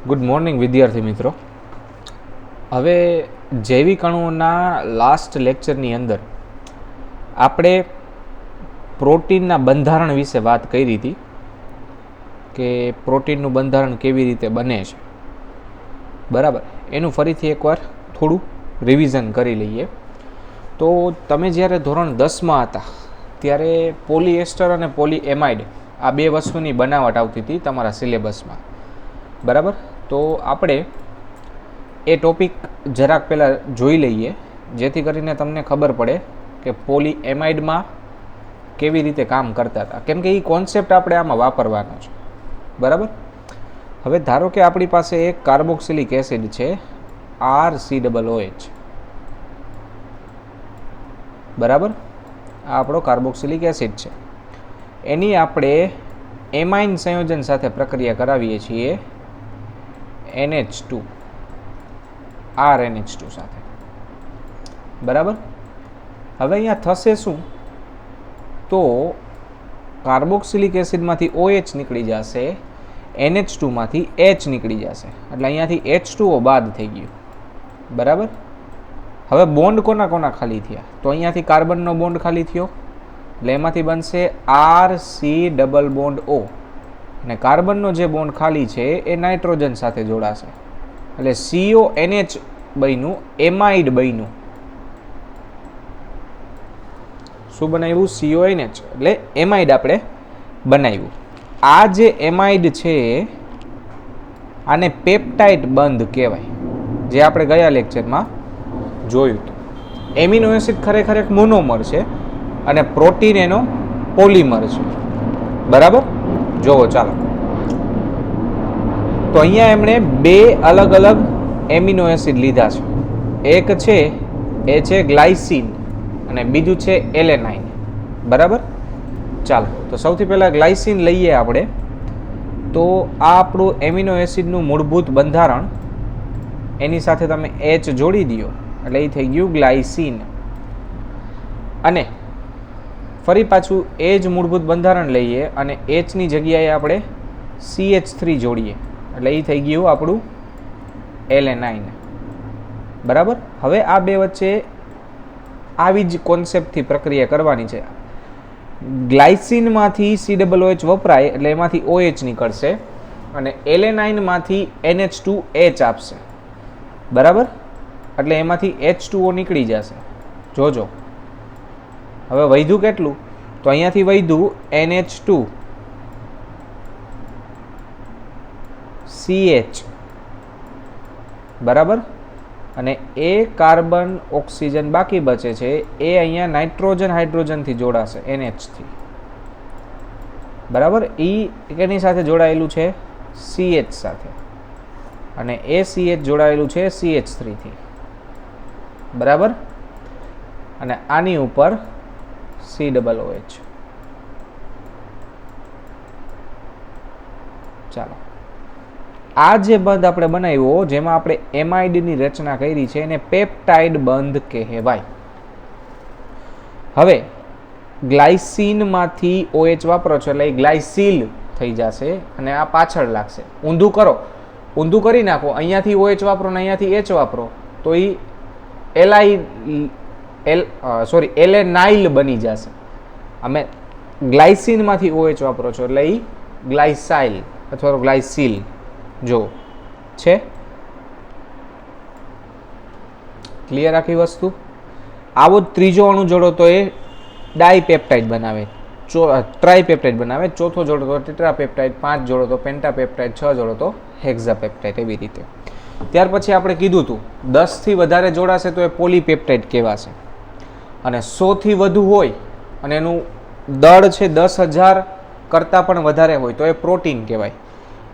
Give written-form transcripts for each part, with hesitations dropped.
Good morning વિદ્યાર્થી મિત્રો. હવે જૈવિક અણુઓના લાસ્ટ લેક્ચરની અંદર આપણે પ્રોટીનના બંધારણ વિશે વાત કરી હતી કે પ્રોટીનનું બંધારણ કેવી રીતે બને છે. બરાબર, એનું ફરીથી એકવાર થોડું રિવિઝન કરી લઈએ. તો તમે જ્યારે ધોરણ 10માં હતા ત્યારે પોલિએસ્ટર અને પોલીએમાઇડ આ બે વસ્તુની બનાવટ આવતી હતી તમારા સિલેબસમાં. બરાબર, તો આપણે એ ટોપિક જરાક પહેલાં જોઈ લઈએ જેથી કરીને તમને ખબર પડે કે પોલીએમાઇડમાં કેવી રીતે કામ કરતા હતા, કેમ કે એ કોન્સેપ્ટ આપણે આમાં વાપરવાનો છે. બરાબર, હવે ધારો કે આપણી પાસે એક કાર્બોક્સિલિક એસિડ છે RCOOH. બરાબર, આ આપણો કાર્બોક્સિલિક એસિડ છે. એની આપણે એમાઇન સંયોજન સાથે પ્રક્રિયા કરાવીએ છીએ NH2 RNH2 સાથે. બરાબર, હવે અહીંયા થશે શું, તો કાર્બોક્સિલિક એસિડમાંથી OH નીકળી જશે, NH2 માંથી H નીકળી જશે, એટલે અહીંયાથી H2O બાદ થઈ ગયું. બરાબર, હવે બોન્ડ કોના કોના ખાલી થયા, તો અહીંયાથી કાર્બનનો બોન્ડ ખાલી થયો એટલે એમાંથી બનશે RC+O અને કાર્બનનો જે બોન્ડ ખાલી છે એ નાઇટ્રોજન સાથે જોડાશે એટલે CONH બન્યું, એમાઇડ બન્યું. શું બનાવ્યું? CONH એટલે એમાઇડ આપણે બનાવ્યું. આ જે એમાઇડ છે આને પેપ્ટાઇડ બંધ કહેવાય, જે આપણે ગયા લેક્ચરમાં જોયું હતું. એમિનો એસિડ ખરેખર એક મોનોમર છે અને પ્રોટીન એનો પોલિમર છે. બરાબર, જોવો ચાલો. તો અહીંયા એમણે બે અલગ અલગ એમિનો એસિડ લીધા છે. એક છે એ છે ગ્લાયસીન અને બીજું છે એલેનાઇન. બરાબર, ચાલો તો સૌથી પહેલાં ગ્લાયસીન લઈએ આપણે. તો આ આપણું એમિનો એસિડનું મૂળભૂત બંધારણ, એની સાથે તમે H જોડી દો એટલે એ થઈ ગયું ગ્લાયસીન. અને ફરી પાછું એ જ મૂળભૂત બંધારણ લઈએ અને Hની જગ્યાએ આપણે CH3 જોડીએ એટલે એ થઈ ગયું આપણું એલેનાઇન. બરાબર, હવે આ બે વચ્ચે આવી જ કોન્સેપ્ટથી પ્રક્રિયા કરવાની છે. ગ્લાયસીનમાંથી COOH વપરાય એટલે એમાંથી OH નીકળશે અને એલેનાઇનમાંથી NH2H આપશે. બરાબર, એટલે એમાંથી H2O નીકળી જશે. જોજો હવે વધ્યું કેટલું, તો અહીંયાથી વધ્યું NH2CH. બરાબર, અને એ કાર્બન ઓક્સિજન બાકી બચે છે એ અહીંયા નાઇટ્રોજન હાઇડ્રોજનથી જોડાશે NH થી. બરાબર, એની સાથે જોડાયેલું છે CH સાથે અને એ CH જોડાયેલું છે CH3 થી. બરાબર, અને આની ઉપર COOH. ચાલો, આ જે બંધ આપણે બનાવ્યો જેમાં આપણે એમાઇડની રચના કરી છે એને પેપ્ટાઇડ બંધ કહેવાય. હવે ગ્લાયસીનમાંથી OH વાપરો છો એટલે એ ગ્લાયસીલ થઈ જશે અને આ પાછળ લાગશે. ઊંધું કરો, ઊંધું કરી નાખો, અહીંયાથી OH વાપરો ને અહીંયાથી H વાપરો તો એ એલેનાઇલ બની જશે. અમે ગ્લાયસીનમાંથી OH વાપરો છો એટલે એ ગ્લાયસાઇલ અથવા ગ્લાયસીલ. જો છે ક્લિયર આખી વસ્તુ. આવો જ ત્રીજો અણુ જોડો તો એ ડાયપેપ્ટાઇડ બનાવે, ટ્રાયપેપ્ટાઇડ બનાવે, ચોથો જોડો તો ટેટ્રાપેપ્ટાઇડ, 5 જોડો તો પેન્ટાપેપ્ટાઇડ, 6 જોડો તો હેક્ઝાપેપ્ટાઇડ. એવી રીતે ત્યાર પછી આપણે કીધું હતું 10 થી વધારે જોડાશે તો એ પોલીપેપ્ટાઇડ કહેવાશે અને 100 થી વધુ હોય અને એનું દળ છે 10,000 કરતાં પણ વધારે હોય તો એ પ્રોટીન કહેવાય.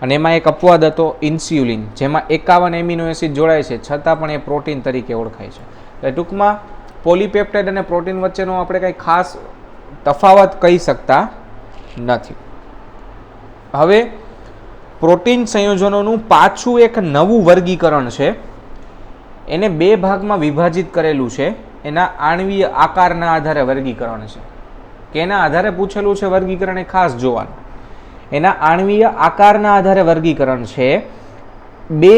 અને એમાં એક અપવાદ હતો ઇન્સ્યુલિન, જેમાં 51 એમિનો એસિડ જોડાય છે છતાં પણ એ પ્રોટીન તરીકે ઓળખાય છે. એટલે ટૂંકમાં પોલીપેપ્ટાઇડ અને પ્રોટીન વચ્ચેનો આપણે કંઈ ખાસ તફાવત કહી શકતા નથી. હવે પ્રોટીન સંયોજનોનું પાછું એક નવું વર્ગીકરણ છે, એને બે ભાગમાં વિભાજિત કરેલું છે. એના આણ્વીય આકારના આધારે વર્ગીકરણ છે કે એના આધારે પૂછેલું છે વર્ગીકરણ, એ ખાસ જોવાનું. એના આણ્વીય આકારના આધારે વર્ગીકરણ છે બે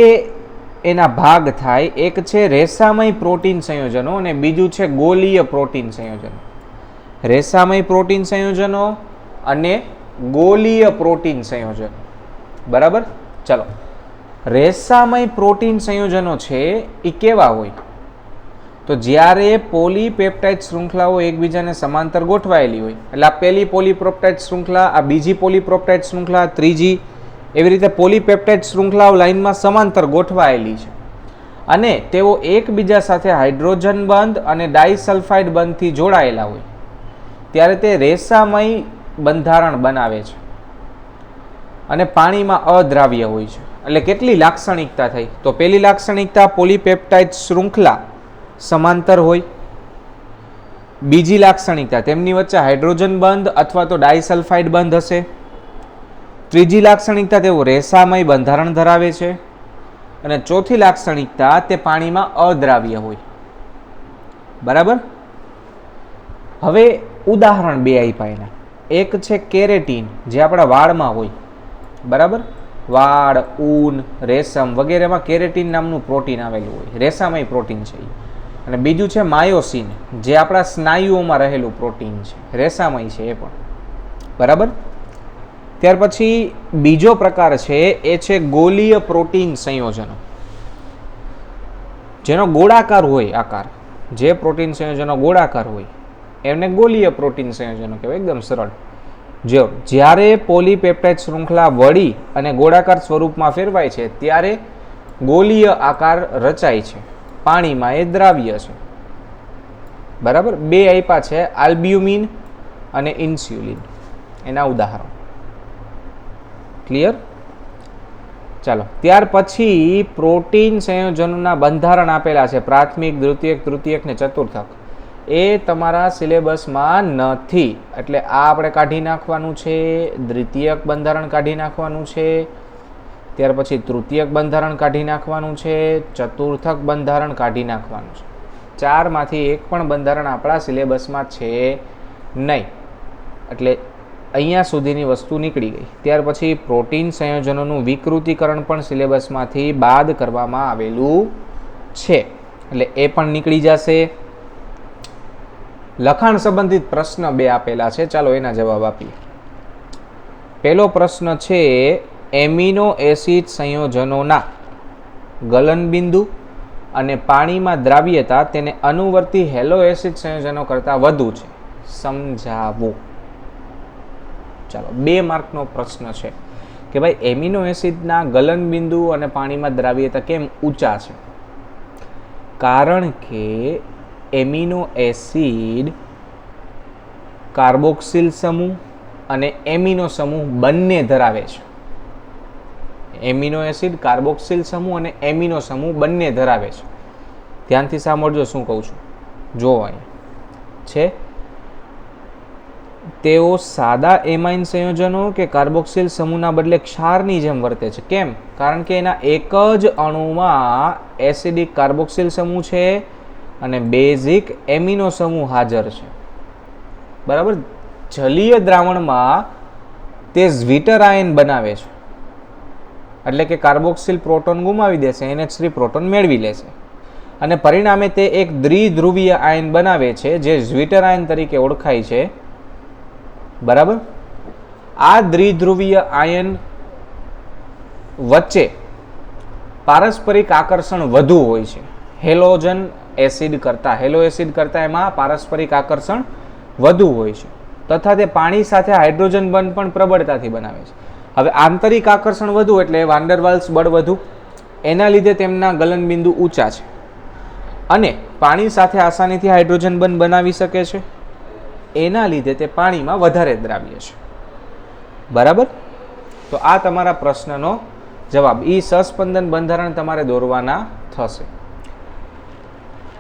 એના ભાગ થાય. એક છે રેસામય પ્રોટીન સંયોજનો અને બીજું છે ગોલીય પ્રોટીન સંયોજનો. રેસામય પ્રોટીન સંયોજનો અને ગોલીય પ્રોટીન સંયોજનો. બરાબર. ચલો, રેસામય પ્રોટીન સંયોજનો છે એ કેવા હોય? તો જ્યારે પોલીપેપ્ટાઇડ શૃંખલાઓ એકબીજાને સમાંતર ગોઠવાયેલી હોય, એટલે આ પહેલી પોલીપેપ્ટાઇડ શૃંખલા, આ બીજી પોલીપેપ્ટાઇડ શૃંખલા, ત્રીજી, એવી રીતે પોલીપેપ્ટાઇડ શૃંખલાઓ લાઇનમાં સમાંતર ગોઠવાયેલી છે અને તેઓ એકબીજા સાથે હાઇડ્રોજન બંધ અને ડાઇસલ્ફાઇડ બંધથી જોડાયેલા હોય ત્યારે તે રેસામય બંધારણ બનાવે છે અને પાણીમાં અદ્રાવ્ય હોય છે. એટલે કેટલી લાક્ષણિકતા થઈ? તો પહેલી લાક્ષણિકતા, પોલીપેપ્ટાઇડ શૃંખલા સમાંતર હોય. બીજી લાક્ષણિકતા, તેમની વચ્ચે હાઇડ્રોજન બંધ અથવા તો ડાઇસલ્ફાઇડ બંધ હશે. ત્રીજી લાક્ષણિકતા, તેઓ રેસામય બંધારણ ધરાવે છે. અને ચોથી લાક્ષણિકતા, તે પાણીમાં અદ્રાવ્ય હોય. બરાબર. હવે ઉદાહરણ બે આપ્યા એના. એક છે કેરેટીન, જે આપણા વાળમાં હોય. બરાબર. વાળ, ઊન, રેશમ વગેરેમાં કેરેટીન નામનું પ્રોટીન આવેલું હોય, રેસામય પ્રોટીન છે. અને બીજું છે માયોસિન, જે આપણા સ્નાયુઓમાં રહેલું પ્રોટીન છે, રેસામય છે એ પણ. બરાબર. ત્યાર પછી બીજો પ્રકાર છે એ છે ગોલીય પ્રોટીન સંયોજનો, જેનો ગોળાકાર હોય આકાર. જે પ્રોટીન સંયોજનો ગોળાકાર હોય એમને ગોલીય પ્રોટીન સંયોજનો કહેવાય. એકદમ સરળ. જો જ્યારે પોલીપેપ્ટાઇડ શૃંખલા વળી અને ગોળાકાર સ્વરૂપમાં ફેરવાય છે ત્યારે ગોલીય આકાર રચાય છે. પાણીમાં એ દ્રાવ્ય છે. બરાબર. બે આપ્યા છે, આલ્બ્યુમિન અને ઇન્સ્યુલિન, એના ઉદાહરણ. ક્લિયર? ચાલો, ત્યાર પછી પ્રોટીન સંયોજનોના બંધારણ આપેલા છે, પ્રાથમિક, દ્વિતીયક, તૃતીયક ને ચતુર્થક. એ તમારા સિલેબસમાં નથી, એટલે આ આપણે કાઢી નાખવાનું છે. દ્વિતીયક બંધારણ કાઢી નાખવાનું છે. ત્યાર પછી તૃતીયક બંધારણ કાઢી નાખવાનું છે. ચતુર્થક બંધારણ કાઢી નાખવાનું છે. ચારમાંથી એક પણ બંધારણ આપણા સિલેબસમાં છે નહીં, એટલે અહીંયા સુધીની વસ્તુ નીકળી ગઈ. ત્યાર પછી પ્રોટીન સંયોજનોનું વિકૃતિકરણ પણ સિલેબસમાંથી બાદ કરવામાં આવેલું છે, એટલે એ પણ નીકળી જશે. લખાણ સંબંધિત પ્રશ્ન બે આપેલા છે, ચાલો એના જવાબ આપીએ. પહેલો પ્રશ્ન છે, એમિનો એસિડ સંયોજનોના ગલનબિંદુ અને પાણીમાં દ્રાવ્યતા તેને અનુવર્તી હેલો એસિડ સંયોજનો કરતાં વધુ છે, સમજાવો. ચાલો, 2 માર્કનો પ્રશ્ન છે કે ભાઈ એમિનો એસિડના ગલનબિંદુ અને પાણીમાં દ્રાવ્યતા કેમ ઊંચા છે? કારણ કે એમિનો એસિડ કાર્બોક્સિલ સમૂહ અને એમિનો સમૂહ બંને ધરાવે છે. એમિનો એસિડ કાર્બોક્સિલ સમૂહ અને એમિનો સમૂહ બંને ધરાવે છે. ધ્યાનથી સાંભળજો શું કહું છું. જો અહીંયા છે, તેઓ સાદા એમાઇન સંયોજનો કે કાર્બોક્સિલ સમૂહના બદલે ક્ષારની જેમ વર્તે છે. કેમ? કારણ કે એના એક જ અણુમાં એસિડિક કાર્બોક્સિલ સમૂહ છે અને બેઝિક એમિનો સમૂહ હાજર છે. બરાબર. જલીય દ્રાવણમાં તે ઝ્વિટર આયન બનાવે છે, એટલે કે કાર્બોક્સિલ પ્રોટોન ગુમાવી દેશે, NH3 પ્રોટોન મેળવી લેશે અને પરિણામે તે એક દ્વિધ્રુવીય આયન બનાવે છે, જે ઝ્વિટર આયન તરીકે ઓળખાય છે. બરાબર. આ દ્વિધ્રુવીય આયન વચ્ચે પારસ્પરિક આકર્ષણ વધુ હોય છે હેલોજન એસિડ કરતાં. હેલો એસિડ કરતાં એમાં પારસ્પરિક આકર્ષણ વધુ હોય છે તથા તે પાણી સાથે હાઇડ્રોજન બંધ પણ પ્રબળતાથી બનાવે છે. હવે આંતરિક આકર્ષણ વધુ એટલે વાન ડર વાલ્સ બળ વધુ, એના લીધે તેમના ગલનબિંદુ ઊંચા છે અને પાણી સાથે આસાનીથી હાઇડ્રોજન બંધ બનાવી શકે છે. એના લીધે તે પાણીમાં વધારે દ્રાવ્ય છે. બરાબર. તો આ તમારા પ્રશ્નનો જવાબ. ઈ સસ્પંદન બંધારણ તમારે દોરવાના થશે.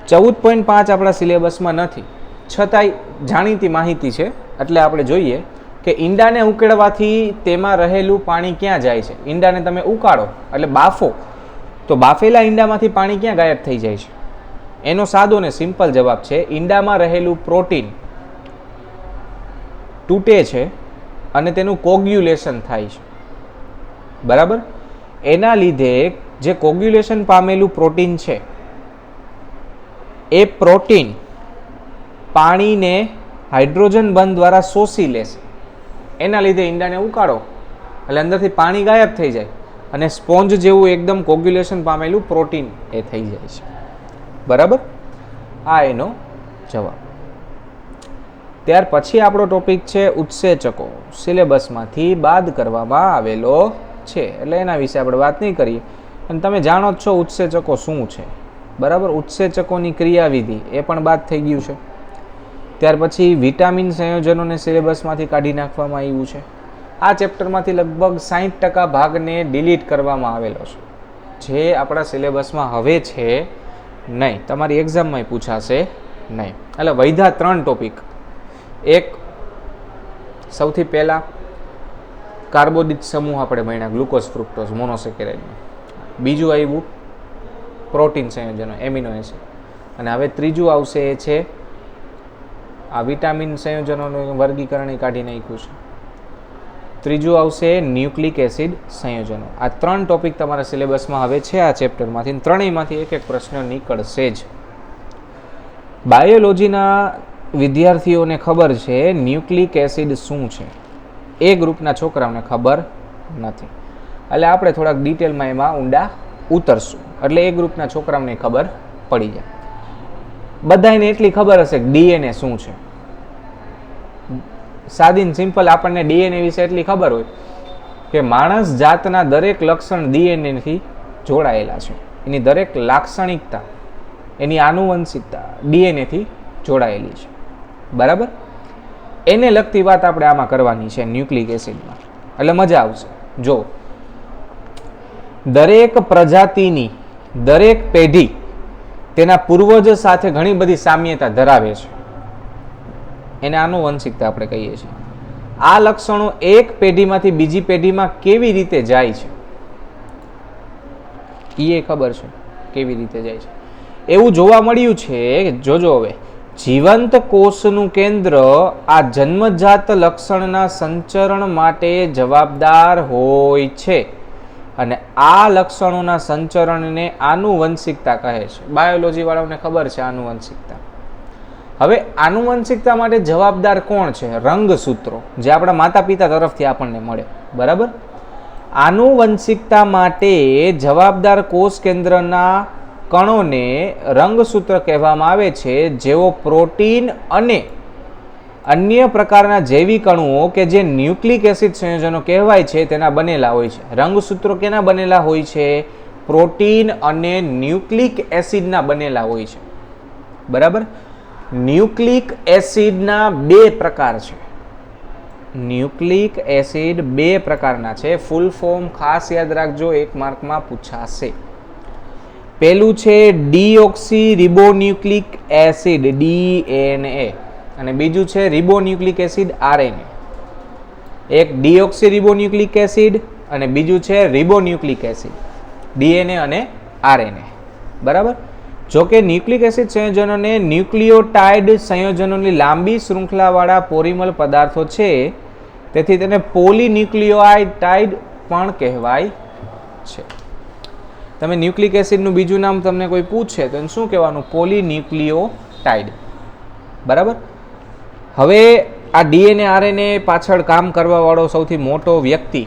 14.5 આપણા સિલેબસમાં નથી, છતાંય જાણીતી માહિતી છે, એટલે આપણે જોઈએ કે ઈંડાને ઉકેળવાથી તેમાં રહેલું પાણી ક્યાં જાય છે. ઈંડાને તમે ઉકાળો એટલે બાફો, તો બાફેલા ઈંડામાંથી પાણી ક્યાં ગાયબ થઈ જાય છે? એનો સાદો ને સિમ્પલ જવાબ છે, ઈંડામાં રહેલું પ્રોટીન તૂટે છે અને તેનું કોગ્યુલેશન થાય છે. બરાબર. એના લીધે જે કોગ્યુલેશન પામેલું પ્રોટીન છે એ પ્રોટીન પાણીને હાઇડ્રોજન બંધ દ્વારા શોષી લેશે. એના લીધે ઈંડાને ઉકાળો એટલે અંદરથી પાણી ગાયબ થઈ જાય અને સ્પોન્જ જેવું એકદમ કોગ્યુલેશન પામેલું પ્રોટીન એ થઈ જાય છે. બરાબર, આ એનો જવાબ. ત્યાર પછી આપણો ટોપિક છે ઉત્સેચકો. સિલેબસમાંથી બાદ કરવામાં આવેલો છે એટલે એના વિશે આપણે વાત નહીં કરીએ. અને તમે જાણો જ છો ઉત્સેચકો શું છે. બરાબર, ઉત્સેચકોની ક્રિયાવિધિ એ પણ બાદ થઈ ગયું છે. ત્યાર પછી વિટામિન સંયોજનોને સિલેબસમાંથી કાઢી નાખવામાં આવ્યું છે. આ ચેપ્ટરમાંથી લગભગ 60% ભાગને ડિલીટ કરવામાં આવેલો છે, જે આપણા સિલેબસમાં હવે છે નહીં, તમારી એક્ઝામમાં પૂછાશે નહીં. એટલે વૈધા 3 ટોપિક. એક સૌથી પહેલાં કાર્બોદિત સમૂહ આપણે ભણ્યા, ગ્લુકોઝ ફ્રુક્ટોઝ મોનોસેકેરાઇડમાં. બીજું આવ્યું પ્રોટીન સંયોજનો એમિનો એસિડ. અને હવે ત્રીજું આવશે એ છે આ વિટામિન સંયોજનોનું વર્ગીકરણ કાઢી નાખ્યું છે. ત્રીજું આવશે ન્યુક્લિક એસિડ સંયોજનો. આ 3 ટોપિક તમારા સિલેબસમાં હવે છે આ ચેપ્ટરમાંથી. ત્રણેયમાંથી એક એક પ્રશ્ન નીકળશે જ. બાયોલોજીના વિદ્યાર્થીઓને ખબર છે ન્યુક્લિક એસિડ શું છે, એ ગ્રુપના છોકરાઓને ખબર નથી. એટલે આપણે થોડાક ડિટેલમાં એમાં ઊંડા ઉતરશું એટલે એ ગ્રુપના છોકરાઓને ખબર પડી જાય. બધાને એટલી ખબર હશે કે ડીએનએ શું છે. સાદી સિમ્પલ આપણને ડીએનએ વિશે એટલી ખબર હોય કે માણસ જાતના દરેક લક્ષણ ડીએનએથી જોડાયેલા છે. એની દરેક લાક્ષણિકતા, એની આનુવંશિકતા ડીએનએથી જોડાયેલી છે. બરાબર, એને લગતી વાત આપણે આમાં કરવાની છે ન્યુક્લિક એસિડમાં. એટલે મજા આવશે. જો દરેક પ્રજાતિની દરેક પેઢી તેના પૂર્વજ સાથે ઘણી બધી સામ્યતા ધરાવે છે. એને આનુવંશિકતા આપણે કહીએ છીએ. આ લક્ષણો એક પેઢીમાંથી બીજી પેઢીમાં કેવી રીતે જાય છે એ ખબર છે, કેવી રીતે જાય છે એવું જોવા મળ્યું છે. જોજો હવે, જીવંત કોષનું કેન્દ્ર આ જન્મજાત લક્ષણના સંચરણ માટે જવાબદાર હોય છે અને આ લક્ષણોના સંચરણને આનુવંશિકતા કહે છે. બાયોલોજી વાળાઓને ખબર છે આનુવંશિકતા. હવે આનુવંશિકતા માટે જવાબદાર કોણ છે? રંગસૂત્રો, જે આપણા માતા પિતા તરફથી આપણને મળે. બરાબર, આનુવંશિકતા માટે જવાબદાર કોષ કેન્દ્રના કણોને રંગસૂત્ર કહેવામાં આવે છે, જેઓ પ્રોટીન અને અન્ય પ્રકારના જૈવિક અણુઓ કે જે ન્યુક્લિક એસિડ સંયોજનો કહેવાય છે તેના બનેલા હોય છે. રંગસૂત્રો કેના બનેલા હોય છે? પ્રોટીન અને ન્યુક્લિક એસિડના બનેલા હોય છે. બરાબર, ન્યુક્લિક એસિડના 2 પ્રકાર છે. ન્યુક્લિક એસિડ 2 પ્રકારના છે. ફૂલ ફોર્મ ખાસ યાદ રાખજો, 1 માર્કમાં પૂછાશે. પહેલું છે ડીઓક્સી રિબોન્યુક્લિક એસિડ DNA અને બીજું છે રિબોન્યુક્લિક એસિડ RNA. એક ડીઓક્સી રિબોન્યુક્લિક એસિડ અને બીજું છે રિબોન્યુક્લિક એસિડ DNA અને RNA. બરાબર, જો કે ન્યુક્લિક એસિડ સંયોજનોને ન્યુક્લિયોટાઇડ સંયોજનોની લાંબી શૃંખલાવાળા પોલિમર પદાર્થો છે, તેથી તેને પોલીન્યુક્લિયોટાઇડ પણ કહેવાય છે. તમે ન્યુક્લિક એસિડનું બીજું નામ તમને કોઈ પૂછે તો એને શું કહેવાનું? પોલીન્યુક્લિયોટાઇડ. બરાબર, હવે આ DNA RNA પાછળ કામ કરવાવાળો સૌથી મોટો વ્યક્તિ,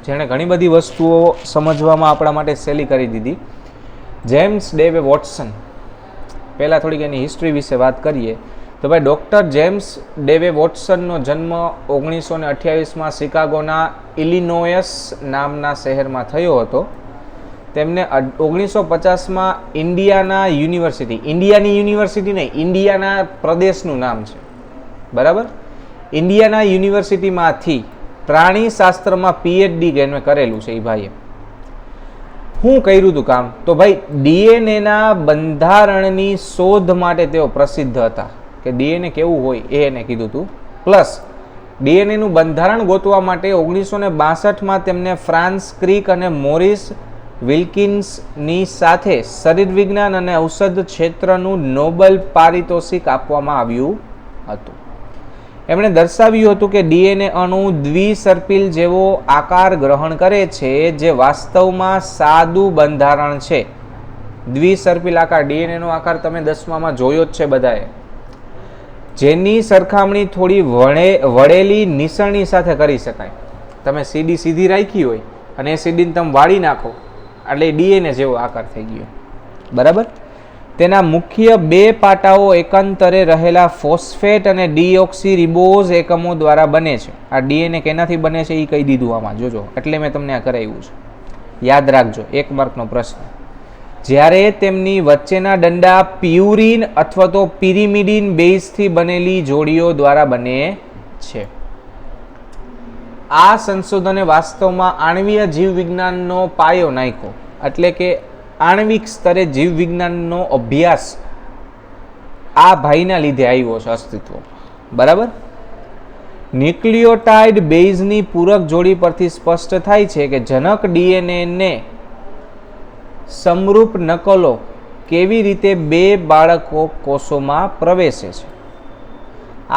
જેણે ઘણી બધી વસ્તુઓ સમજવામાં આપણા માટે સહેલી કરી દીધી, જેમ્સ ડેવે વોટસન. પહેલાં થોડીક એની હિસ્ટ્રી વિશે વાત કરીએ તો ભાઈ ડૉક્ટર જેમ્સ ડેવે વોટસનનો જન્મ 1928માં શિકાગોના ઇલિનોયસ નામના શહેરમાં થયો હતો. તેમને 1950માં ઇન્ડિયાના યુનિવર્સિટી, ઇન્ડિયાની યુનિવર્સિટી નહીં, ઇન્ડિયાના પ્રદેશનું નામ છે. બરાબર, ઇન્ડિયાના યુનિવર્સિટીમાંથી પ્રાણીશાસ્ત્રમાં PhD એને કરેલું છે. એ ભાઈએ શું કર્યું હતું કામ? તો ભાઈ DNAના બંધારણની શોધ માટે તેઓ પ્રસિદ્ધ હતા કે DNA કેવું હોય એ એને કીધું હતું. પ્લસ DNAનું બંધારણ ગોતવા માટે 1962માં તેમને ફ્રાન્સ ક્રિક અને મોરિસ વિલ્કિન્સની સાથે શરીર વિજ્ઞાન અને ઔષધ ક્ષેત્રનું નોબેલ પારિતોષિક આપવામાં આવ્યું હતું. એમણે દર્શાવ્યું હતું કે ડીએનએ અણુ દ્વિસર્પિલ જેવો આકાર ગ્રહણ કરે છે, જે વાસ્તવમાં સાદું બંધારણ છે. દ્વિસર્પિલ આકાર, ડીએનએ નો આકાર તમે 10મામાં જોયો જ છે બધાએ, જેની સરખામણી થોડી વળેલી નિસરણી સાથે કરી શકાય. તમે સીડી સીધી રાખી હોય અને એ સીડીને તમે વાળી નાખો એટલે ડીએનએ જેવો આકાર થઈ ગયો. બરાબર. તેના મુખ્ય બે પાટાઓ એકાંતરે રહેલા ફોસ્ફેટ અને ડીઓક્સીરિબોઝ એકમો દ્વારા બને છે. આ ડીએનએ કેનાથી બને છે એ કહી દીધું આમાં, જોજો. એટલે મેં તમને આ કરાવ્યું છે, યાદ રાખજો, 1 માર્કનો પ્રશ્ન. જ્યારે તેમની વચ્ચેના દંડા પ્યુરિન અથવા તો પિરિમિડિન બેઝથી બનેલી જોડીઓ દ્વારા બને છે. આ સંશોધને વાસ્તવમાં આણ્વીય જીવવિજ્ઞાનનો પાયો નાખ્યો, એટલે કે આણ્વિક સ્તરે જીવવિજ્ઞાનનો અભ્યાસ આ ભાઈના લીધે આવ્યો છે અસ્તિત્વ. બરાબર. ન્યુક્લિયોટાઇડ બેઝની પૂરક જોડી પરથી સ્પષ્ટ થાય છે કે જનક ડીએનએ સમરૂપ નકલો કેવી રીતે બે બાળકો કોષોમાં પ્રવેશે છે.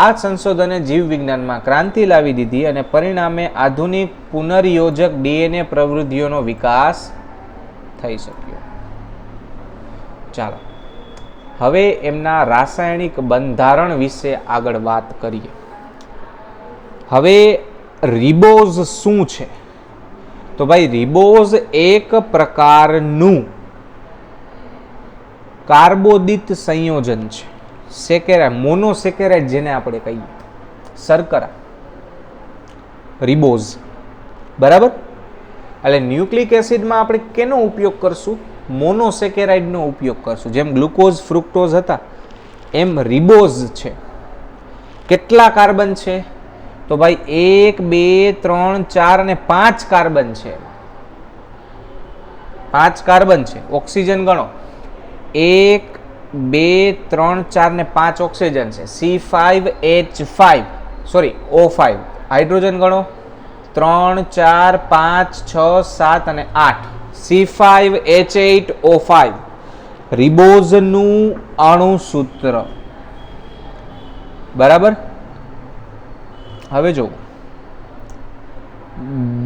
આ સંશોધને જીવવિજ્ઞાનમાં ક્રાંતિ લાવી દીધી અને પરિણામે આધુનિક પુનર્યોજક ડીએનએ પ્રવૃત્તિઓનો વિકાસ થઈ શક્યો. ચાલો હવે એમના રાસાયણિક બંધારણ વિશે આગળ વાત કરીએ. હવે રિબોઝ શું છે? તો ભાઈ રિબોઝ એક પ્રકારનું કાર્બોદિત સંયોજન છે. સેકેરાઇડ, મોનોસેકેરાઇડ જેને આપણે કહીએ, શર્કરા, રિબોઝ. બરાબર. એટલે ન્યુક્લિક એસિડમાં આપણે કેનો ઉપયોગ કરશું? મોનોસેકેરાઇડનો ઉપયોગ કરશું. જેમ ગ્લુકોઝ, ફ્રુક્ટોઝ હતા, એમ રિબોઝ છે. કેટલા કાર્બન છે? તો ભાઈ 1 2 3 4 અને 5 કાર્બન છે. 5 કાર્બન છે. ઓક્સિજન ગણો, 1 2 3 4 ને 5 ઓક્સિજન છે. C5H5 sorry O5. હાઇડ્રોજન ગણો, 3 4 5 6 7 અને 8. C5H8O5 રિબોઝનું અણુસૂત્ર. બરાબર. હવે જો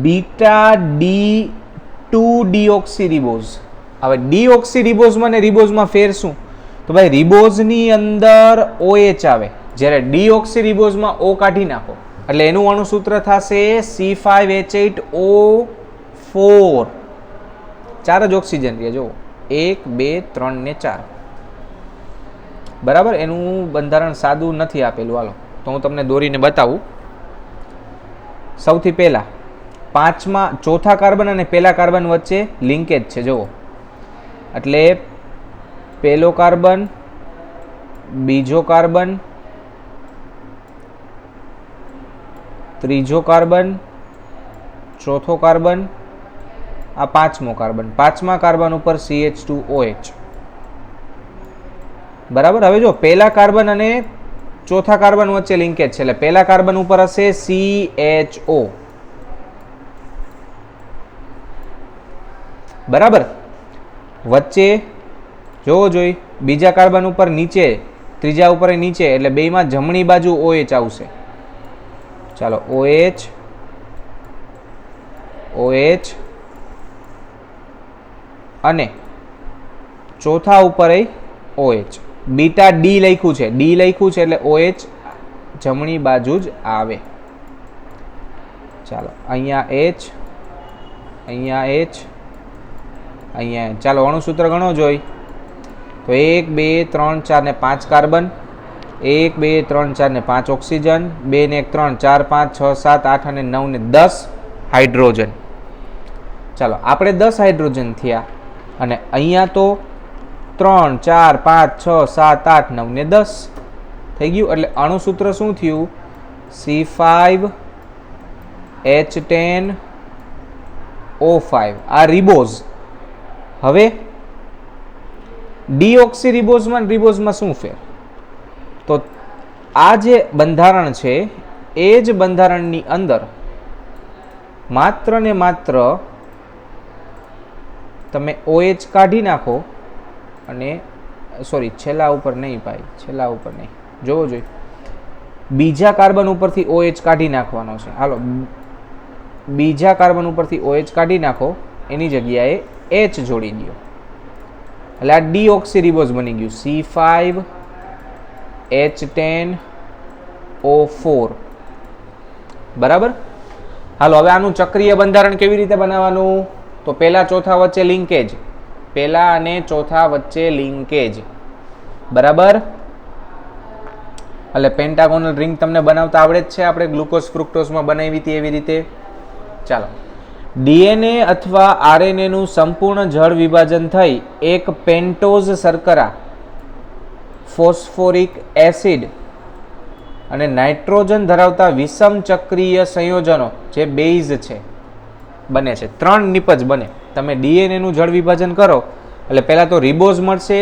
બીટા D2 ડીઓક્સીરિબોઝ. હવે ડીઓક્સીરિબોઝમાં ને રિબોઝમાં ફેર શું? તો ભાઈ રિબોઝની અંદર OH આવે, જ્યારે ડીઓક્સીરિબોઝમાં O કાઢી નાખો એટલે એનું અણુસૂત્ર થશે C5H8O4. 4 જ ઓક્સિજન રહે. જો 1 2 3 ને 4. બરાબર. એનું બંધારણ સાદું નથી આપેલું. હાલો તો હું તમને દોરીને બતાવું. સૌથી પહેલા ચોથા કાર્બન અને પહેલા કાર્બન વચ્ચે લિંકેજ છે. જુઓ, એટલે પહેલો કાર્બન, બીજો કાર્બન, ત્રીજો કાર્બન, ચોથો કાર્બન, આ પાંચમો કાર્બન. પાંચમા કાર્બન ઉપર CH2OH. બરાબર. હવે જો પહેલા કાર્બન અને ચોથા કાર્બન વચ્ચે લિંકેજ છે, એટલે પહેલા કાર્બન ઉપર હશે CHO. બરાબર. વચ્ચે જોવો જોઈ, બીજા કાર્બન ઉપર નીચે, ત્રીજા ઉપર નીચે, એટલે બેયમાં જમણી બાજુ OH આવશે. ચાલો OH OH અને ચોથા ઉપર OH. બીટા ડી લખ્યું છે, ડી લખ્યું છે એટલે OH જમણી બાજુ જ આવે. ચાલો અહીંયા H, અહીંયા H, અહીંયા. ચાલો અણુસૂત્ર ગણો જોઈ તો 1 2 3 4 ને 5 કાર્બન, 1 2 3 4 ને 5 ઓક્સિજન, 2 ને 1 3 4 5 6 7 8 અને 9 ને 10 હાઇડ્રોજન. ચાલો આપણે 10 હાઇડ્રોજન થયા અને અહીંયા તો 3 4 5 6 7 8 9 ને 10 થઈ ગયું. એટલે અણુસૂત્ર શું થયું? C5H10O5. આ રિબોઝ. હવે ડીઓક્સીરિબોઝમાં રિબોઝમાં શું ફેર? તો આ જે બંધારણ છે એ જ બંધારણની અંદર માત્ર ને માત્ર તમે OH કાઢી નાખો અને સોરી છેલ્લા ઉપર નહીં ભાઈ, છેલ્લા ઉપર નહીં, જોવો જોઈએ. બીજા કાર્બન ઉપરથી OH કાઢી નાખવાનો છે. હાલો, બીજા કાર્બન ઉપરથી OH કાઢી નાખો, એની જગ્યાએ H જોડી દો, એટલે આ ડીઓક્સીરિબોઝ બની ગયું C5H10O4. બરાબર. હાલો, હવે આનું ચક્રીય બંધારણ કેવી રીતે બનાવવાનું? તો પહેલા ચોથા વચ્ચે લિંકેજ, પહેલા અને ચોથા વચ્ચે લિંકેજ. બરાબર. એટલે પેન્ટાગોનલ રિંગ તમને બનાવતા આવડે જ છે, આપણે ગ્લુકોઝ ફ્રુક્ટોઝમાં બનાવી હતી એવી રીતે. ચાલો, ડીએનએ અથવા આરએનએ નું સંપૂર્ણ જળ વિભાજન થઈ એક પેન્ટોઝ શર્કરા, ફોસ્ફોરિક એસિડ અને નાઇટ્રોજન ધરાવતા વિષમ ચક્રીય સંયોજનો જે બેઝ છે બને છે. 3 નિપજ બને. તમે ડીએનએ નું જળ વિભાજન કરો એટલે પહેલા તો રિબોઝ મળશે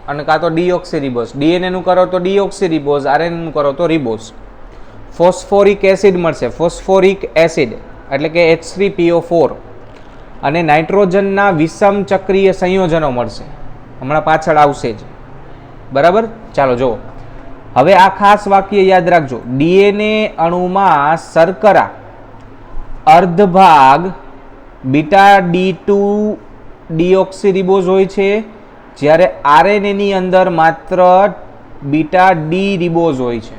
અને કાં તો ડીઓક્સીરિબોઝ. ડીએનએ નું કરો તો ડીઓક્સીરિબોઝ, આરએનએ નું કરો તો રિબોઝ. ફોસ્ફોરિક એસિડ મળશે, ફોસ્ફોરિક એસિડ એટલે કે H3PO4, અને નાઇટ્રોજનના વિષમ ચક્રીય સંયોજનો મળશે, હમણાં પાછળ આવશે જ. બરાબર. ચાલો જુઓ, હવે આ ખાસ વાક્ય યાદ રાખજો. ડીએનએ અણુમાં શર્કરા અર્ધભાગ બીટા D2 ડીઓક્સીરિબોઝ હોય છે, જ્યારે આરએનએ ની અંદર માત્ર બીટા ડી રિબોઝ હોય છે.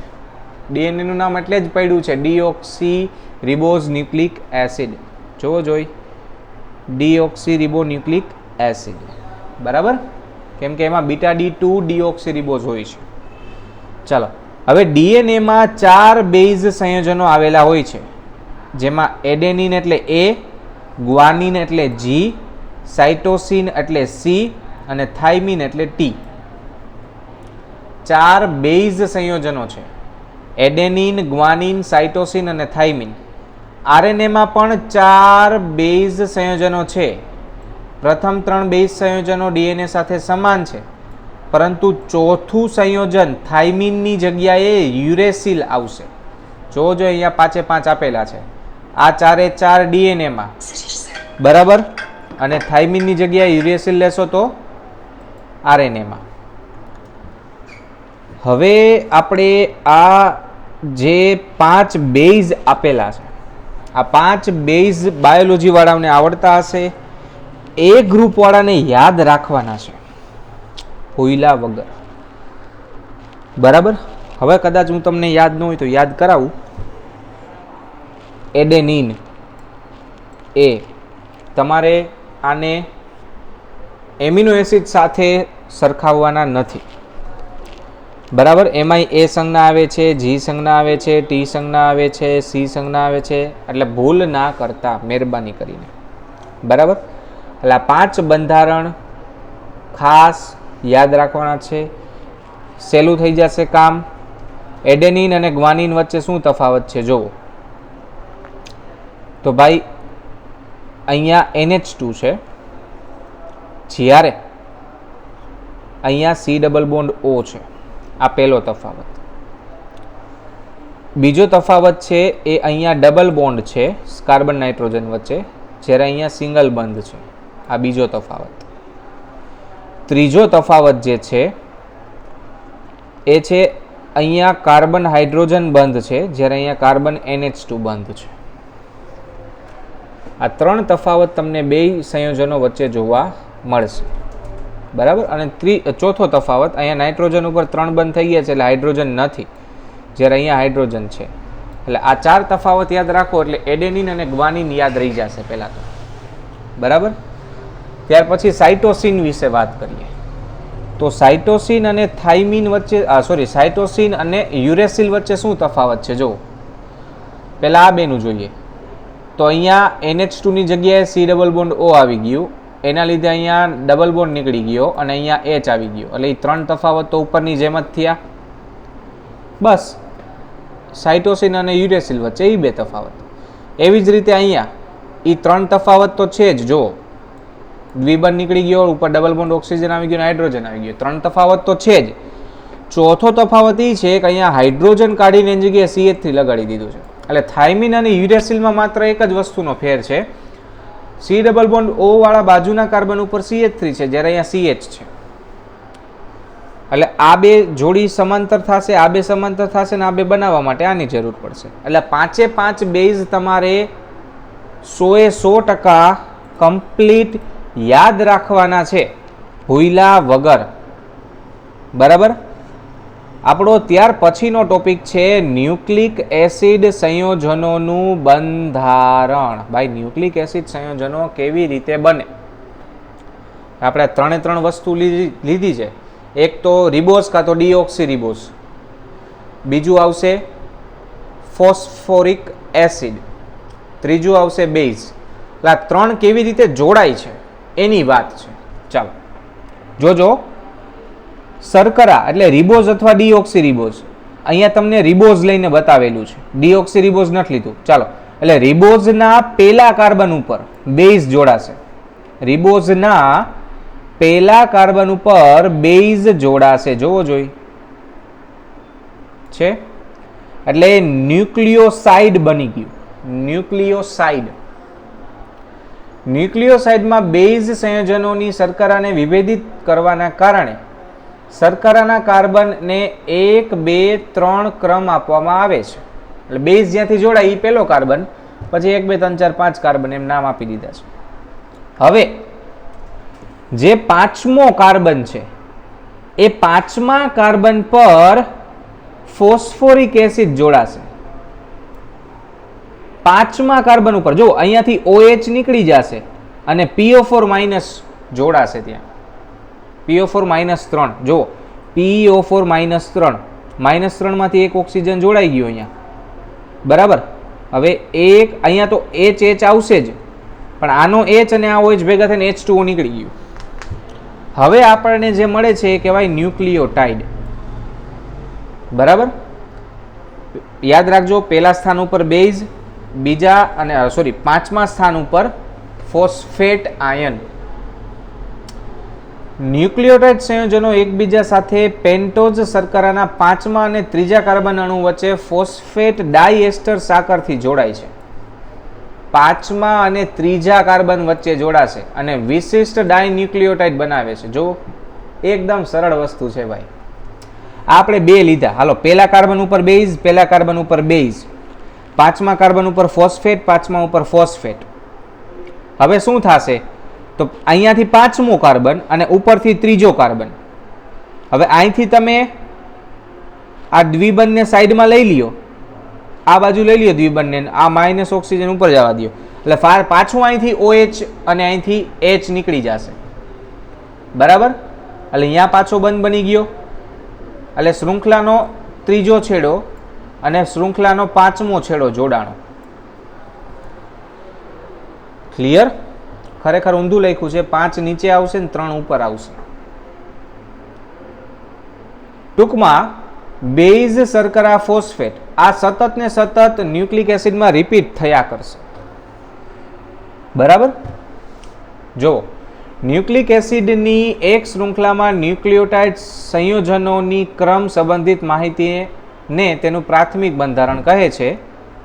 ડીએનએ નું નામ એટલે જ પડ્યું છે ડીઓક્સીરિબોઝ ન્યુક્લિક એસિડ. જોવો જોઈ, ડીઓક્સીરિબોન્યુક્લિક એસિડ. બરાબર, કેમ કે એમાં બીટા D2 ડીઓક્સીરિબોઝ હોય છે. ચાલો, હવે ડીએનએમાં 4 બેઝ સંયોજનો આવેલા હોય છે, જેમાં એડેનિન એટલે A, ગ્વાનિન એટલે G, સાઇટોસિન એટલે C અને થાઇમિન એટલે T. 4 બેઝ સંયોજનો છે, એડેનિન, ગ્વાનિન, સાઇટોસિન અને થાઇમિન. આરએનએમાં પણ 4 બેઝ સંયોજનો છે. પ્રથમ 3 બેઝ સંયોજનો ડીએનએ સાથે સમાન છે, પરંતુ ચોથું સંયોજન થાઇમિનની જગ્યાએ યુરેસિલ આવશે. જોજો, અહીંયા 5 5 આપેલા છે. આ 4 4 ડીએનએમાં, બરાબર, અને થાઇમિનની જગ્યાએ યુરેસિલ લેશો તો આરએનએમાં. હવે આપણે આ જે 5 બેઝ આપેલા છે, આ 5 બેઝ બાયોલોજી વાળાને આવડતા હશે, એ ગ્રુપ વાળાને યાદ રાખવાના છે ભૂલ્યા વગર. બરાબર. હવે કદાચ હું તમને યાદ ન હોય તો યાદ કરાવું. એડેનિન એ, તમારે આને એમિનો એસિડ સાથે સરખાવવાના નથી. બરાબર. એમાંય એ સંજ્ઞા આવે છે, જી સંજ્ઞા આવે છે, ટી સંજ્ઞા આવે છે, સી સંજ્ઞા આવે છે, એટલે ભૂલ ના કરતા મહેરબાની કરીને. બરાબર. એટલે આ 5 બંધારણ ખાસ યાદ રાખવાના છે, સહેલું થઈ જશે કામ. એડેનિન અને ગ્વાનિન વચ્ચે શું તફાવત છે જુઓ. તો ભાઈ અહીંયા NH2 છે, જ્યારે અહીંયા C ડબલ બોન્ડ O છે. આ પહેલો તફાવત. બીજો તફાવત છે એ અહીંયા ડબલ બોન્ડ છે કાર્બન નાઇટ્રોજન વચ્ચે, જ્યારે અહીંયા સિંગલ બંધ છે. આ બીજો તફાવત. ત્રીજો તફાવત જે છે એ છે અહીંયા કાર્બન હાઇડ્રોજન બંધ છે, જ્યારે અહીંયા કાર્બન NH2 બંધ છે. આ 3 તફાવત તમને 2 સંયોજનો વચ્ચે જોવા મળશે. બરાબર. અને ચોથો તફાવત, અહીંયા નાઇટ્રોજન ઉપર 3 બંધ થઈ ગયા છે એટલે હાઇડ્રોજન નથી, જ્યારે અહીંયા હાઇડ્રોજન છે. એટલે આ 4 તફાવત યાદ રાખો એટલે એડેનિન અને ગ્વાનિન યાદ રહી જશે પહેલા તો. બરાબર. ત્યાર પછી સાઇટોસિન વિશે વાત કરીએ. તો સાઇટોસિન અને થાઇમિન વચ્ચે સાઇટોસિન અને યુરેસિલ વચ્ચે શું તફાવત છે જુઓ. પહેલા આ બેનું જોઈએ. તો અહીંયા NH2 ની જગ્યાએ C ડબલ બોન્ડ O આવી ગયું, એના લીધે અહીંયા ડબલ બોન્ડ નીકળી ગયો અને અહીંયા H આવી ગયો. એટલે એ 3 તફાવત તો ઉપરની જેમ જ થયા. બસ સાઇટોસિન અને યુરેસિલ વચ્ચે એ 2 તફાવત. એવી જ રીતે અહીંયા એ 3 તફાવત તો છે જ. જો દ્વિબંધ નીકળી ગયો, ઉપર ડબલ બોન્ડ ઓક્સિજન આવી ગયો, હાઇડ્રોજન આવી ગયો. 3 તફાવત તો છે જ. ચોથો તફાવત એ છે કે અહીંયા હાઇડ્રોજન કાઢીને એની જગ્યાએ CH3 લગાડી દીધું છે. એટલે થાઇમિન અને યુરેસિલમાં માત્ર એક જ વસ્તુનો ફેર છે. C ડબલ બોન્ડ O વાળા બાજુના કાર્બન ઉપર CH3 છે, જ્યારે અહીંયા CH છે. એટલે આ બે જોડી સમાંતર થશે, આ બે સમાંતર થશે ને આ બે બનાવવા માટે આની જરૂર પડશે. એટલે 5 બેઝ તમારે 100% કમ્પ્લીટ યાદ રાખવાના છે, ભૂલ્યા વગર. બરાબર. આપણો ત્યાર પછીનો ટોપિક છે ન્યુક્લિક એસિડ સંયોજનોનું બંધારણ. ભાઈ ન્યુક્લિક એસિડ સંયોજનો કેવી રીતે બને? આપણે ત્રણ વસ્તુ લીધી છે. એક તો રિબોઝ કાં તો ડીઓક્સી રિબોઝ, બીજું આવશે ફોસ્ફોરિક એસિડ, ત્રીજું આવશે બેઝ. એટલે આ ત્રણ કેવી રીતે જોડાય છે એની વાત છે. ચાલો જોજો. શર્કરા એટલે રિબોઝ અથવા ડીઓક્સી રિબોઝ. અહીંયા તમને રિબોઝ લઈને બતાવેલું છે, ડીઓક્સી રિબોઝ નથી લીધું. ચાલો, એટલે રિબોઝના પહેલા કાર્બન ઉપર બેઝ જોડાશે. રિબોઝના પહેલા કાર્બન ઉપર બેઝ જોડાશે. જોવો જોઈ છે એટલે ન્યુક્લિયોસાઇડ બની ગયું. ન્યુક્લિયોસાઇડ. ન્યુક્લિયોસાઇડમાં બેઝ સંયોજનોની શર્કરાને વિભેદિત કરવાના કારણે શર્કરાના કાર્બનને 1, 2, 3 ક્રમ આપવામાં આવે છે. એટલે બેઝ જ્યાંથી જોડાય એ પહેલો કાર્બન, પછી 1, 2, 3, 4, 5 કાર્બન એમ નામ આપી દીધા છે. હવે જે પાંચમો કાર્બન છે એ પાંચમા કાર્બન પર ફોસ્ફોરિક એસિડ જોડાશે. પાંચમા કાર્બન ઉપર જો અહીંયાથી OH નીકળી જશે અને PO4 માઇનસ જોડાશે. ત્યાં PO4 -3 જો PO4 -3 -3 માંથી એક ઓક્સિજન જોડાઈ ગયો અહીંયા. બરાબર. હવે એક અહીંયા તો H આવશે જ, પણ આનો H અને આ OH ભેગા થઈને H2O નીકળી ગયું. હવે આપણને જે મળે છે એ કહેવાય ન્યુક્લિયોટાઇડ. બરાબર. યાદ રાખજો, પહેલા સ્થાન ઉપર બેઝ, બીજા અને પાંચમા સ્થાન ઉપર ફોસ્ફેટ આયન. ન્યુક્લિયોટાઇડ સંયોજનો એકબીજા સાથે પેન્ટોઝ શર્કરાના પાંચમા અને ત્રીજા કાર્બન અણુ વચ્ચે ફોસ્ફેટ ડાયએસ્ટર સાકરથી જોડાય છે. પાંચમા અને ત્રીજા કાર્બન વચ્ચે જોડાશે અને વિશિષ્ટ ડાયન્યુક્લિયોટાઇડ બનાવે છે. જો એકદમ સરળ વસ્તુ છે ભાઈ. આપણે બે લીધા. હાલો, પહેલા કાર્બન ઉપર બેઝ, પહેલા કાર્બન ઉપર બેઝ, પાંચમા કાર્બન ઉપર ફોસ્ફેટ, પાંચમા ઉપર ફોસ્ફેટ. હવે શું થશે? તો અહીંયાથી પાંચમો કાર્બન અને ઉપરથી ત્રીજો કાર્બન. હવે અહીંથી તમે આ દ્વિબંધને સાઈડમાં લઈ લ્યો, આ બાજુ લઈ લ્યો દ્વિબંધને, આ માઇનસ ઓક્સિજન ઉપર જવા દો. એટલે પાછું અહીંથી OH અને અહીંથી H નીકળી જશે. બરાબર. એટલે અહીંયા પાછો બંધ બની ગયો. એટલે શૃંખલાનો ત્રીજો છેડો અને શૃંખલાનો પાંચમો છેડો જોડાણો. ક્લિયર? ખરેખર ઊંધું લખ્યું છે. 5 નીચે આવશે ને 3 ઉપર આવશે. ટૂંકમાં બેઝ શર્કરા ફોસ્ફેટ આ સતત ને સતત ન્યુક્લિક એસિડમાં રિપીટ થયા કરશે. બરાબર. જો ન્યુક્લિક એસિડની એક શૃંખલામાં ન્યુક્લિયોટાઇડ સંયોજનોની ક્રમ સંબંધિત માહિતીને તેનું પ્રાથમિક બંધારણ કહે છે.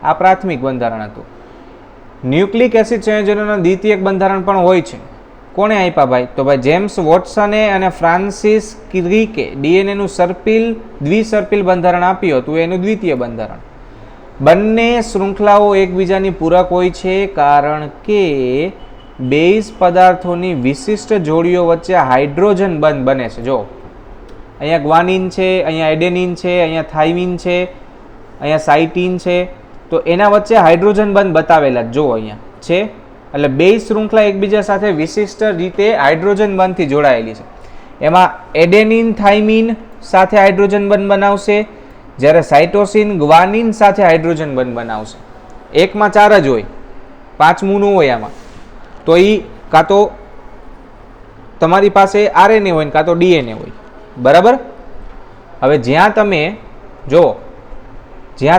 આ પ્રાથમિક બંધારણ હતું. ન્યુક્લિક એસિડ સંયોજનોના દ્વિતીયક બંધારણ પણ હોય છે. કોણે આપ્યા ભાઈ? તો ભાઈ જેમ્સ વોટસને અને ફ્રાન્સિસ ક્રિકે ડીએનએનું દ્વિસર્પિલ બંધારણ આપ્યું હતું, એનું દ્વિતીય બંધારણ. બંને શૃંખલાઓ એકબીજાની પૂરક હોય છે કારણ કે બેઝ પદાર્થોની વિશિષ્ટ જોડીઓ વચ્ચે હાઇડ્રોજન બંધ બને છે. જો અહીંયા ગ્વાનિન છે, અહીંયા એડેનિન છે, અહીંયા થાઇમિન છે, અહીંયા સાઇટીન છે, તો એના વચ્ચે હાઇડ્રોજન બંધ બતાવેલા જો અહીંયા છે. એટલે બેઝ શૃંખલા એકબીજા સાથે વિશિષ્ટ રીતે હાઇડ્રોજન બંધથી જોડાયેલી છે. એમાં એડેનિન થાઇમિન સાથે હાઇડ્રોજન બંધ બનાવશે, જ્યારે સાઇટોસિન ગ્વાનિન સાથે હાઇડ્રોજન બંધ બનાવશે. એકમાં 4 જ હોય, પાંચમું ન હોય આમાં. તો એ કાં તો તમારી પાસે RNA હોય ને કાં તો DNA હોય. બરાબર. હવે જ્યાં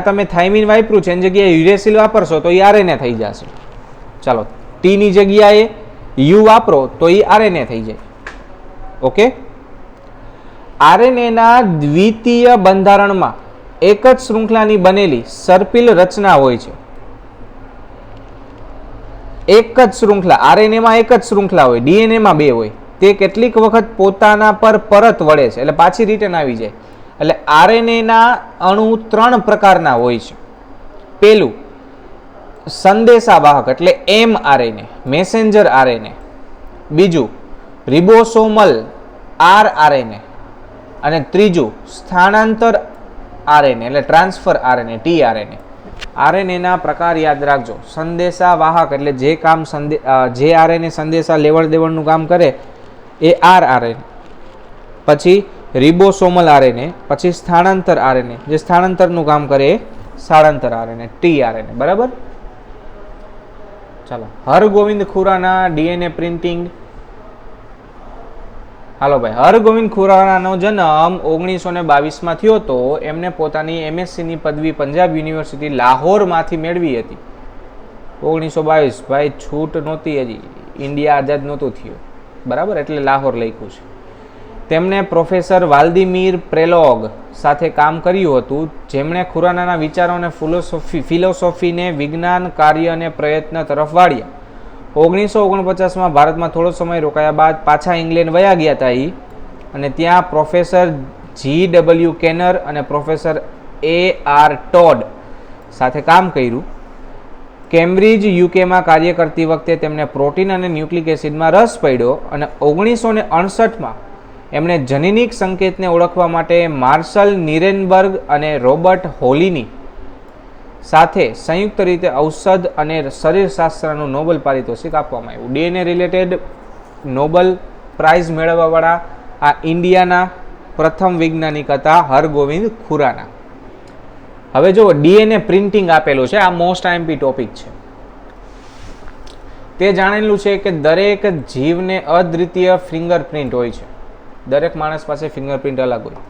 તમે થાઇમિન વાપર્યું છે એની જગ્યાએ યુરેસિલ વાપરશો તો એ RNA થઈ જશે. ચાલો, ટીની જગ્યાએ યુ વાપરો તો એ RNA થઈ જાય. ઓકે. RNAના દ્વિતીય બંધારણમાં એક જ શૃંખલાની બનેલી સર્પિલ રચના હોય છે. એક જ શૃંખલા, RNAમાં એક જ શૃંખલા હોય, DNA માં 2 હોય. તે કેટલીક વખત પોતાના પર પરત વળે છે, એટલે પાછી રિટર્ન આવી જાય. એટલે આરએનએના અણુ 3 પ્રકારના હોય છે. પેલું સંદેશાવાહક એટલે mRNA, મેસેન્જર આરએનએ. બીજું રિબોસોમલ rRNA અને ત્રીજું સ્થાનાંતર આરએનએ એટલે ટ્રાન્સફર આરએનએ tRNA. આરએનએના પ્રકાર યાદ રાખજો. સંદેશાવાહક એટલે જે આરએનએ સંદેશા લેવડ દેવડનું કામ કરે એ rRNA, પછી રિબોસોમલ આરએનએ, પછી સ્થાનાંતર આરએનએ જે સ્થાનાંતરનું કામ કરે એ સ્થળાંતર આરએનએ tRNA. બરાબર. ચાલો, હરગોવિંદ ખુરાના ડીએનએ પ્રિન્ટિંગ. હાલો ભાઈ, હરગોવિંદ ખુરાનાનો જન્મ 1922માં થયો હતો. એમને પોતાની એમએસસીની પદવી પંજાબ યુનિવર્સિટી લાહોરમાંથી મેળવી હતી. 1922 ભાઈ, છૂટ નહોતી હજી, ઇન્ડિયા આઝાદ નહોતું થયું. બરાબર, એટલે લાહોર લખ્યું છે. તેમણે પ્રોફેસર વાલ્દીમીર પ્રેલોગ સાથે કામ કર્યું હતું, જેમણે ખુરાનાના વિચારો અને ફિલોસોફીને વિજ્ઞાન કાર્ય અને પ્રયત્ન તરફ વાળ્યા. 1949માં ભારતમાં થોડો સમય રોકાયા બાદ પાછા ઇંગ્લેન્ડ વયા ગયા હતા અને ત્યાં પ્રોફેસર GW કેનર અને પ્રોફેસર AR ટોડ સાથે કામ કર્યું. કેમ્બ્રિજ યુકેમાં કાર્ય કરતી વખતે તેમને પ્રોટીન અને ન્યુક્લિક એસિડમાં રસ પડ્યો અને 1968માં એમણે જનીનિક સંકેતને ઓળખવા માટે માર્શલ નીરેનબર્ગ અને રોબર્ટ હોલીની સાથે સંયુક્ત રીતે ઔષધ અને શરીરશાસ્ત્રનું નોબેલ પારિતોષિક આપવામાં આવ્યું. ડીએનએ રિલેટેડ નોબેલ પ્રાઇઝ મેળવવાવાળા આ ઇન્ડિયાના પ્રથમ વૈજ્ઞાનિક હતા હરગોવિંદ ખુરાના. હવે જો ડીએનએ પ્રિન્ટિંગ આપેલું છે, આ મોસ્ટ આઈએમપી ટોપિક છે. તે જાણેલું છે કે દરેક જીવને અદ્વિતીય ફિંગરપ્રિન્ટ હોય છે. દરેક માણસ પાસે ફિંગરપ્રિન્ટ અલગ હોય.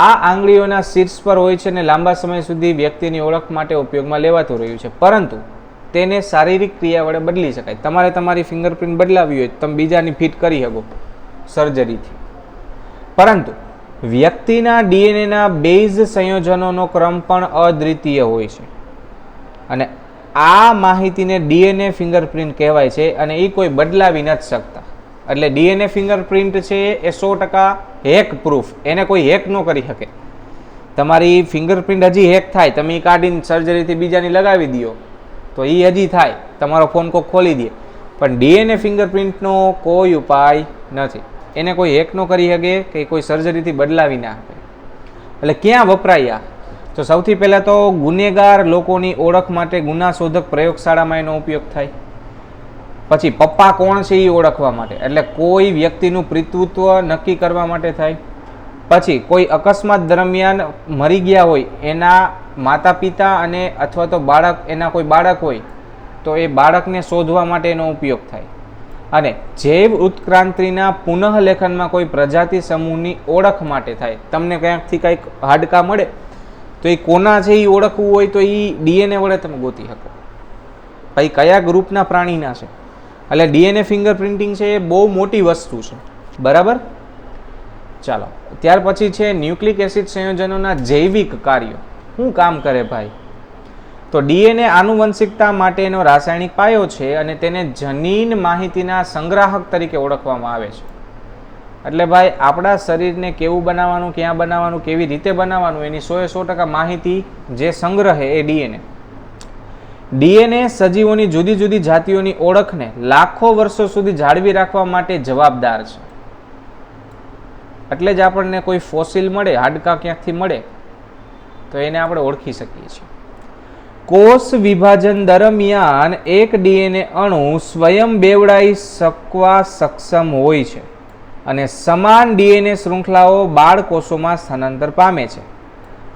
આ આંગળીઓના શીર્ષ પર હોય છે અને લાંબા સમય સુધી વ્યક્તિની ઓળખ માટે ઉપયોગમાં લેવાતું રહ્યું છે, પરંતુ તેને શારીરિક ક્રિયા વડે બદલી શકાય. તમારે તમારી ફિંગરપ્રિન્ટ બદલાવી હોય તમે બીજાની ફિટ કરી શકો સર્જરીથી, પરંતુ વ્યક્તિના ડીએનએના બેઝ સંયોજનોનો ક્રમ પણ અદ્વિતીય હોય છે અને આ માહિતીને ડીએનએ ફિંગરપ્રિન્ટ કહેવાય છે અને એ કોઈ બદલાવી નથી શકતા. એટલે ડીએનએ ફિંગરપ્રિન્ટ છે એ 100% હેક પ્રૂફ, એને કોઈ હેક ન કરી શકે. તમારી ફિંગરપ્રિન્ટ હજી હેક થાય, તમે એ કાઢીને સર્જરીથી બીજાની લગાવી દો તો એ હજી થાય, તમારો ફોન કોઈ ખોલી દે, પણ ડીએનએ ફિંગરપ્રિન્ટનો કોઈ ઉપાય નથી. એને કોઈ હેક ન કરી શકે કે કોઈ સર્જરીથી બદલાવી ના શકે. એટલે ક્યાં વપરાયા? તો સૌથી પહેલાં તો ગુનેગાર લોકોની ઓળખ માટે ગુના શોધક પ્રયોગશાળામાં એનો ઉપયોગ થાય. પછી પપ્પા કોણ છે એ ઓળખવા માટે, એટલે કોઈ વ્યક્તિનું પિતૃત્વ નક્કી કરવા માટે થાય. પછી કોઈ અકસ્માત દરમિયાન મરી ગયા હોય એના માતા પિતા અને અથવા તો બાળક, એના કોઈ બાળક હોય તો એ બાળકને શોધવા માટે એનો ઉપયોગ થાય. અને જૈવ ઉત્ક્રાંતિના પુનઃલેખનમાં કોઈ પ્રજાતિ સમૂહની ઓળખ માટે થાય. તમને ક્યાંકથી કંઈક હાડકાં મળે તો એ કોના છે એ ઓળખવું હોય તો એ ડીએનએ વડે તમે ગોતી શકો, ભાઈ કયા ગ્રુપના પ્રાણીના છે. એટલે ડીએનએ ફિંગરપ્રિન્ટિંગ છે એ બહુ મોટી વસ્તુ છે. બરાબર. ચાલો, ત્યાર પછી છે ન્યુક્લિક એસિડ સંયોજનોના જૈવિક કાર્યો. શું કામ કરે ભાઈ? તો ડીએનએ આનુવંશિકતા માટેનો રાસાયણિક પાયો છે અને તેને જનીન માહિતીના સંગ્રાહક તરીકે ઓળખવામાં આવે છે. એટલે ભાઈ આપણા શરીરને કેવું બનાવવાનું, ક્યાં બનાવવાનું, કેવી રીતે બનાવવાનું, એની 100% માહિતી જે સંગ્રહે એ ડીએનએ. ડીએનએ સજીવોની જુદી જુદી જાતિઓની ઓળખને લાખો વર્ષો સુધી જાળવી રાખવા માટે જવાબદાર છે. એટલે જ આપણને કોઈ ફોસિલ મળે, હાડકાં ક્યાંકથી મળે તો એને આપણે ઓળખી શકીએ છીએ. કોષ વિભાજન દરમિયાન એક ડીએનએ અણુ સ્વયં બેવડાઈ શકવા સક્ષમ હોય છે અને સમાન ડીએનએ શૃંખલાઓ બાળકોષોમાં સ્થાનાંતર પામે છે.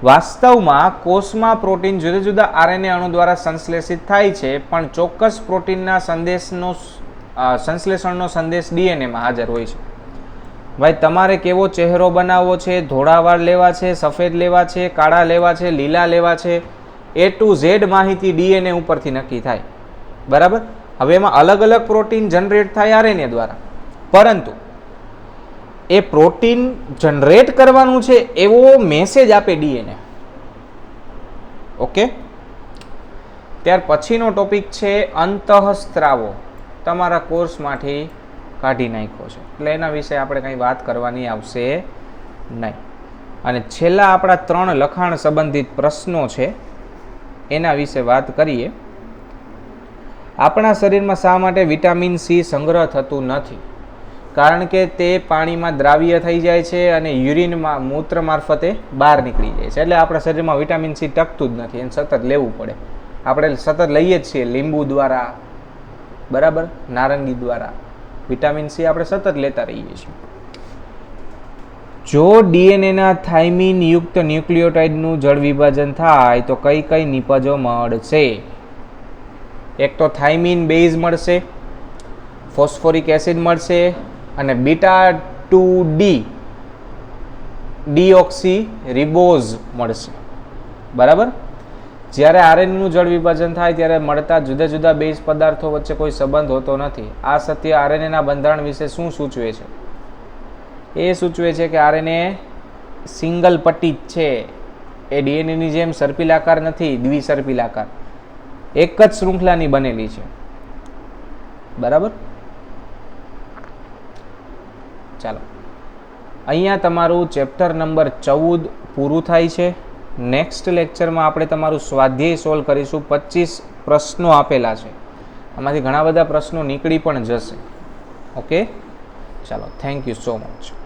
વાસ્તવમાં કોષમાં પ્રોટીન જુદા જુદા આરએનએ અણુ દ્વારા સંશ્લેષિત થાય છે, પણ ચોક્કસ પ્રોટીનના સંશ્લેષણનો સંદેશ ડીએનએમાં હાજર હોય છે. ભાઈ તમારે કેવો ચહેરો બનાવવો છે, ધોળા વાળ લેવા છે, સફેદ લેવા છે, કાળા લેવા છે, લીલા લેવા છે, A to Z માહિતી ડીએનએ ઉપરથી નક્કી થાય. બરાબર. હવે એમાં અલગ અલગ પ્રોટીન જનરેટ થાય આરએનએ દ્વારા, પરંતુ એ પ્રોટીન જનરેટ કરવાનું છે એવો મેસેજ આપે ડીએનએ. ઓકે. ત્યાર પછીનો ટોપિક છે અંતઃસ્ત્રાવો. તમારા કોર્સમાંથી કાઢી નાખ્યો છે, એટલે એના વિશે આપણે કંઈ વાત કરવાની આવશે નહીં. અને છેલ્લા આપણા 3 લખાણ સંબંધિત પ્રશ્નો છે એના વિશે વાત કરીએ. આપણા શરીરમાં શા માટે વિટામિન સી સંગ્રહ થતું નથી? કારણ કે તે પાણીમાં દ્રાવ્ય થઈ જાય છે અને યુરિનમાં મૂત્ર મારફતે બહાર નીકળી જાય છે. એટલે આપણા શરીરમાં વિટામિન સી ટકતું જ નથી, એને સતત લેવું પડે. આપણે સતત લઈએ જ છીએ, લીંબુ દ્વારા, બરાબર, નારંગી દ્વારા વિટામિન સી આપણે સતત લેતા રહીએ છીએ. જો ડીએનએના થાઇમિન યુક્ત ન્યુક્લિયોટાઇડનું જળ વિભાજન થાય તો કઈ કઈ નિપજો મળશે? એક તો થાઇમિન બેઝ મળશે, ફોસ્ફોરિક એસિડ મળશે અને બીટા 2D ડીઓક્સી રિબોઝ મળશે. બરાબર. જ્યારે આરએનએનું જળ વિભાજન થાય ત્યારે મળતા જુદા જુદા બેઝ પદાર્થો વચ્ચે કોઈ સંબંધ હોતો નથી. આ સત્ય આરએનએના બંધારણ વિશે શું સૂચવે છે? એ સૂચવે છે કે આરએનએ સિંગલ પટ્ટી જ છે. એ ડીએનએની જેમ સર્પિલાકાર નથી, દ્વિસર્પિલાકાર, એક જ શૃંખલાની બનેલી છે. બરાબર. ચાલો, અહીંયા તમારું ચેપ્ટર નંબર 14 પૂરું થાય છે. નેક્સ્ટ લેક્ચરમાં આપણે તમારું સ્વાધ્યાય સોલ્વ કરીશું. 25 પ્રશ્નો આપેલા છે, આમાંથી ઘણા બધા પ્રશ્નો નીકળી પણ જશે. ઓકે, ચાલો, થેન્ક યુ સો મચ.